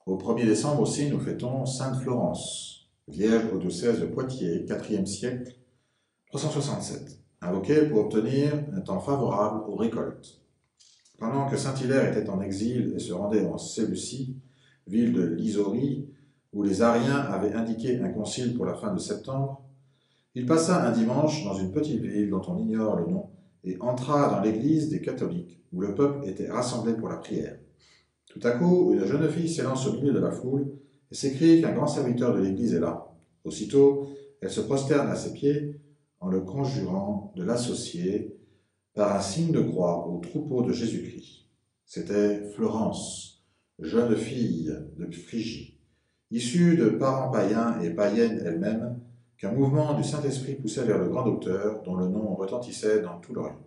Au 1er décembre aussi, nous fêtons Sainte Florence, vierge au diocèse de Poitiers, 4e siècle, 367, invoquée pour obtenir un temps favorable aux récoltes. Pendant que saint Hilaire était en exil et se rendait en Séleucie, ville de l'Isaurie, où les Ariens avaient indiqué un concile pour la fin de septembre, il passa un dimanche dans une petite ville dont on ignore le nom et entra dans l'église des catholiques, où le peuple était rassemblé pour la prière. Tout à coup, une jeune fille s'élance au milieu de la foule et s'écrie qu'un grand serviteur de l'Église est là. Aussitôt, elle se prosterne à ses pieds en le conjurant de l'associer par un signe de croix au troupeau de Jésus-Christ. C'était Florence, jeune fille de Phrygie, issue de parents païens et païennes elle-même, qu'un mouvement du Saint-Esprit poussait vers le grand docteur dont le nom retentissait dans tout l'Orient.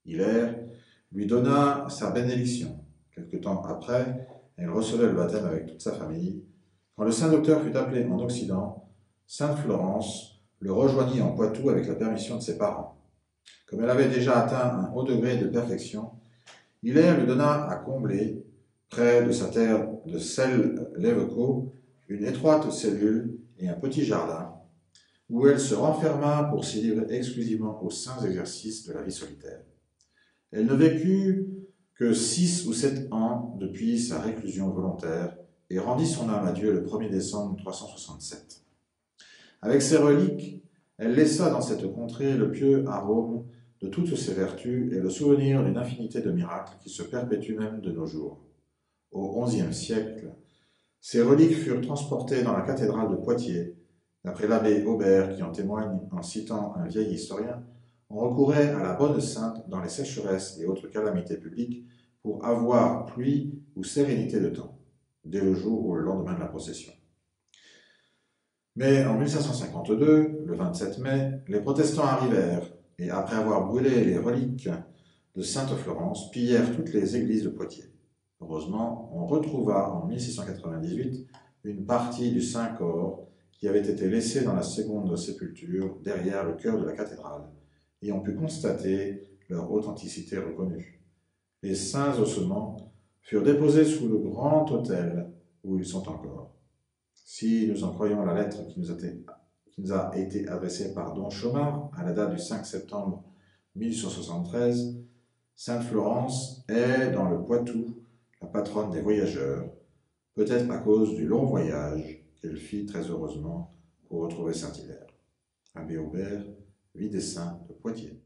Hilaire lui donna sa bénédiction. Quelque temps après, elle recevait le baptême avec toute sa famille. Quand le saint docteur fut appelé en Occident, sainte Florence le rejoignit en Poitou avec la permission de ses parents. Comme elle avait déjà atteint un haut degré de perfection, Hilaire lui donna à combler, près de sa terre de Celles-l'Évêquot, une étroite cellule et un petit jardin, où elle se renferma pour s'y livrer exclusivement aux saints exercices de la vie solitaire. Elle ne vécut que 6 ou 7 ans depuis sa réclusion volontaire et rendit son âme à Dieu le 1er décembre 367. Avec ses reliques, elle laissa dans cette contrée le pieux arôme de toutes ses vertus et le souvenir d'une infinité de miracles qui se perpétuent même de nos jours. Au XIe siècle, ces reliques furent transportées dans la cathédrale de Poitiers. D'après l'abbé Aubert qui en témoigne en citant un vieil historien, on recourait à la bonne sainte dans les sécheresses et autres calamités publiques pour avoir pluie ou sérénité de temps, dès le jour ou le lendemain de la procession. Mais en 1552, le 27 mai, les protestants arrivèrent et, après avoir brûlé les reliques de Sainte Florence, pillèrent toutes les églises de Poitiers. Heureusement, on retrouva en 1698 une partie du Saint-Corps qui avait été laissée dans la seconde sépulture derrière le chœur de la cathédrale, et on put constater leur authenticité reconnue. Les saints ossements furent déposés sous le grand autel où ils sont encore. Si nous en croyons la lettre qui nous a été adressée par Don Chomard à la date du 5 septembre 1873, Sainte Florence est, dans le Poitou, la patronne des voyageurs, peut-être à cause du long voyage qu'elle fit très heureusement pour retrouver Saint-Hilaire. Abbé Aubert, Vie des Saints de Poitiers.